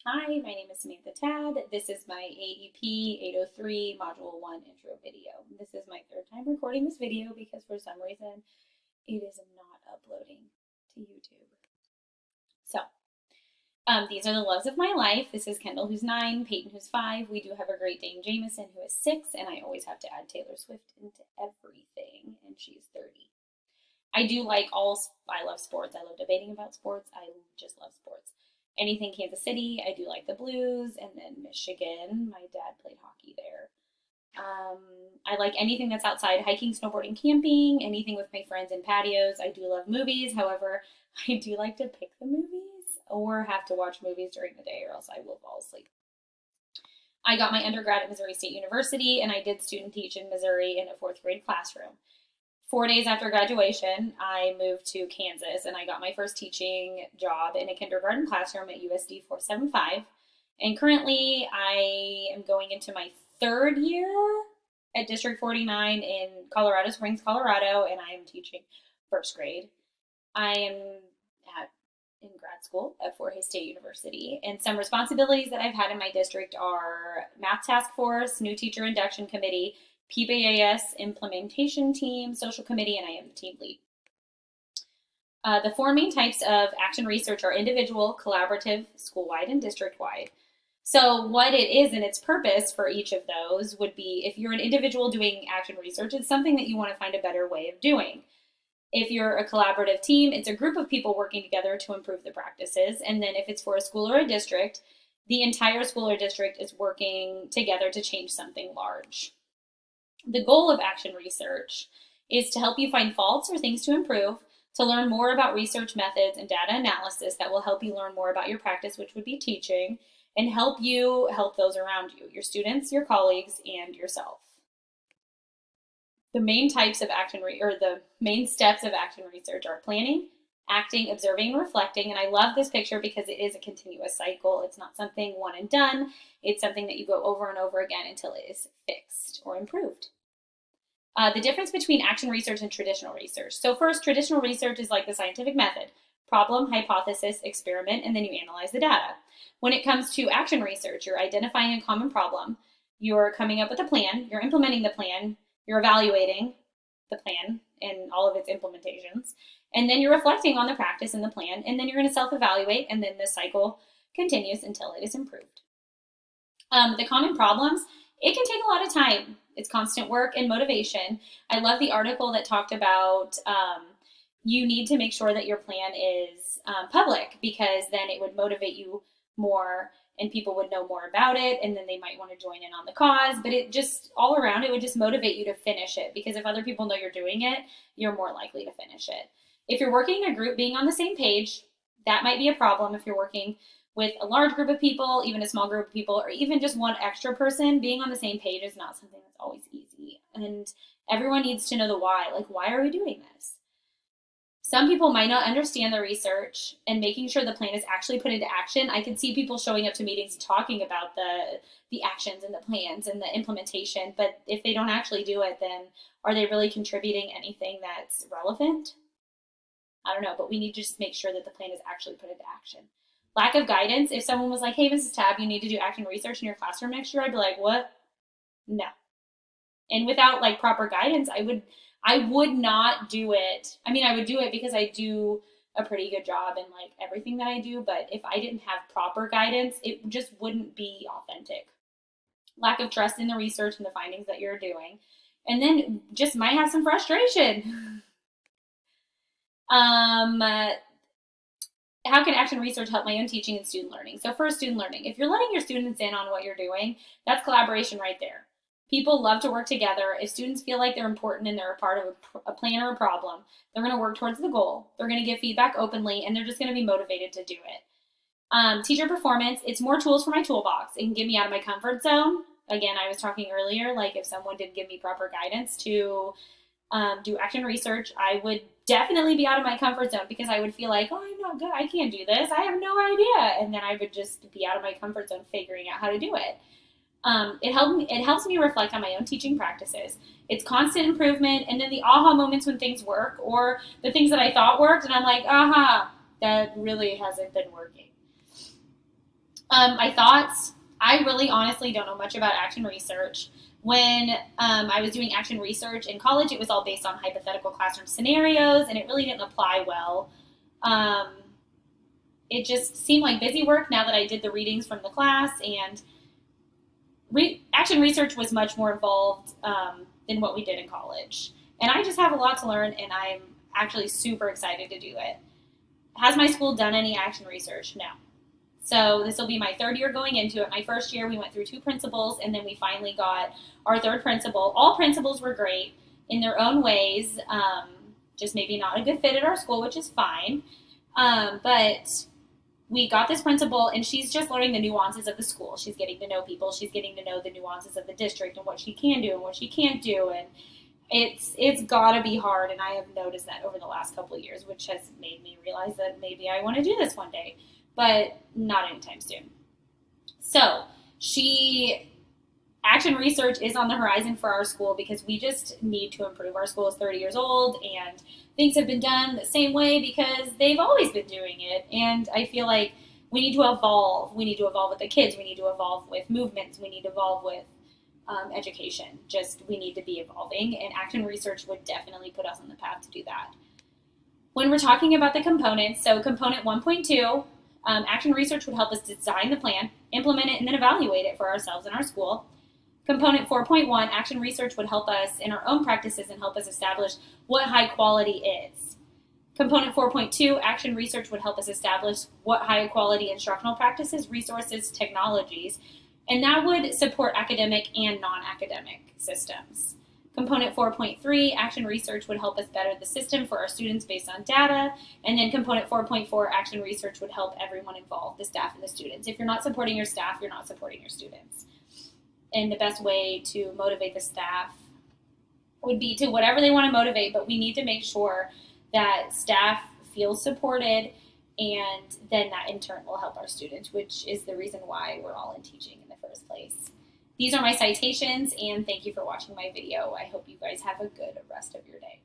Hi, my name is Samantha Tad. This is my AEP 803 Module 1 intro video. This is my third time recording this video because for some reason it is not uploading to YouTube. So, these are the loves of my life. This is Kendall, who's 9, Peyton, who's 5. We do have a Great Dane Jameson, who is 6, and I always have to add Taylor Swift into everything, and she's 30. I love sports. I love debating about sports. I just love sports. Anything Kansas City, I do like the Blues, and then Michigan. My dad played hockey there. I like anything that's outside, hiking, snowboarding, camping, anything with my friends in patios. I do love movies. However, I do like to pick the movies or have to watch movies during the day or else I will fall asleep. I got my undergrad at Missouri State University, and I did student teach in Missouri in a 4th grade classroom. 4 days after graduation, I moved to Kansas and I got my first teaching job in a kindergarten classroom at USD 475. And currently, I am going into my 3rd year at District 49 in Colorado Springs, Colorado, and I am teaching 1st grade. I am in grad school at Fort Hays State University, and some responsibilities that I've had in my district are Math Task Force, New Teacher Induction Committee, PBAS implementation team, social committee, and I am the team lead. The 4 main types of action research are individual, collaborative, school-wide, and district-wide. So what it is and its purpose for each of those would be, if you're an individual doing action research, it's something that you want to find a better way of doing. If you're a collaborative team, it's a group of people working together to improve the practices. And then if it's for a school or a district, the entire school or district is working together to change something large. The goal of action research is to help you find faults or things to improve, to learn more about research methods and data analysis that will help you learn more about your practice, which would be teaching, and help you help those around you, your students, your colleagues, and yourself. The main types of the main steps of action research are planning, acting, observing, and reflecting. And I love this picture because it is a continuous cycle. It's not something one and done. It's something that you go over and over again until it is fixed or improved. The difference between action research and traditional research. So first, traditional research is like the scientific method: problem, hypothesis, experiment, and then you analyze the data. When it comes to action research, you're identifying a common problem, you're coming up with a plan, you're implementing the plan, you're evaluating the plan and all of its implementations, and then you're reflecting on the practice and the plan, and then you're going to self-evaluate, and then the cycle continues until it is improved. The common problems, it can take a lot of time. It's constant work and motivation. I love the article that talked about you need to make sure that your plan is public, because then it would motivate you more and people would know more about it, and then they might want to join in on the cause. But it just, all around, it would just motivate you to finish it, because if other people know you're doing it, you're more likely to finish it. If you're working in a group, being on the same page, that might be a problem. If you're working with a large group of people, even a small group of people, or even just one extra person, being on the same page is not something that's always easy. And everyone needs to know the why. Like, why are we doing this? Some people might not understand the research, and making sure the plan is actually put into action. I can see people showing up to meetings talking about the actions and the plans and the implementation, but if they don't actually do it, then are they really contributing anything that's relevant? I don't know, but we need to just make sure that the plan is actually put into action. Lack of guidance. If someone was like, hey, Mrs. Tab, you need to do action research in your classroom next year, I'd be like, what? No. And without like proper guidance, I would not do it. I mean, I would do it because I do a pretty good job in like everything that I do, but if I didn't have proper guidance, it just wouldn't be authentic. Lack of trust in the research and the findings that you're doing. And then just might have some frustration. How can action research help my own teaching and student learning? So first, student learning. If you're letting your students in on what you're doing, that's collaboration right there. People love to work together. If students feel like they're important and they're a part of a plan or a problem, they're going to work towards the goal. They're going to give feedback openly, and they're just going to be motivated to do it. Teacher performance, it's more tools for my toolbox. It can get me out of my comfort zone. Again, I was talking earlier, like if someone didn't give me proper guidance to do action research, I would definitely be out of my comfort zone, because I would feel like, oh, I'm not good. I can't do this. I have no idea. And then I would just be out of my comfort zone figuring out how to do it. It helps me reflect on my own teaching practices. It's constant improvement, and then the aha moments when things work, or the things that I thought worked, and I'm like, aha, that really hasn't been working. My thoughts, I really honestly don't know much about action research. When I was doing action research in college, it was all based on hypothetical classroom scenarios, and it really didn't apply well. Um, it just seemed like busy work now that I did the readings from the class, and action research was much more involved than what we did in college. And I just have a lot to learn, and I'm actually super excited to do it. Has my school done any action research? No. So this will be my third year going into it. My first year, we went through 2 principals, and then we finally got our third principal. All principals were great in their own ways, just maybe not a good fit at our school, which is fine. But we got this principal, and she's just learning the nuances of the school. She's getting to know people. She's getting to know the nuances of the district and what she can do and what she can't do. And it's got to be hard, and I have noticed that over the last couple of years, which has made me realize that maybe I want to do this one day, but not anytime soon. So action research is on the horizon for our school because we just need to improve. Our school is 30 years old, and things have been done the same way because they've always been doing it. And I feel like we need to evolve. We need to evolve with the kids. We need to evolve with movements. We need to evolve with education. Just we need to be evolving, and action research would definitely put us on the path to do that. When we're talking about the components, so component 1.2, action research would help us design the plan, implement it, and then evaluate it for ourselves and our school. Component 4.1, action research would help us in our own practices and help us establish what high quality is. Component 4.2, action research would help us establish what high quality instructional practices, resources, technologies, and that would support academic and non-academic systems. Component 4.3, action research would help us better the system for our students based on data. And then component 4.4, action research would help everyone involved, the staff and the students. If you're not supporting your staff, you're not supporting your students. And the best way to motivate the staff would be to whatever they want to motivate, but we need to make sure that staff feels supported, and then that in turn will help our students, which is the reason why we're all in teaching in the first place. These are my citations, and thank you for watching my video. I hope you guys have a good rest of your day.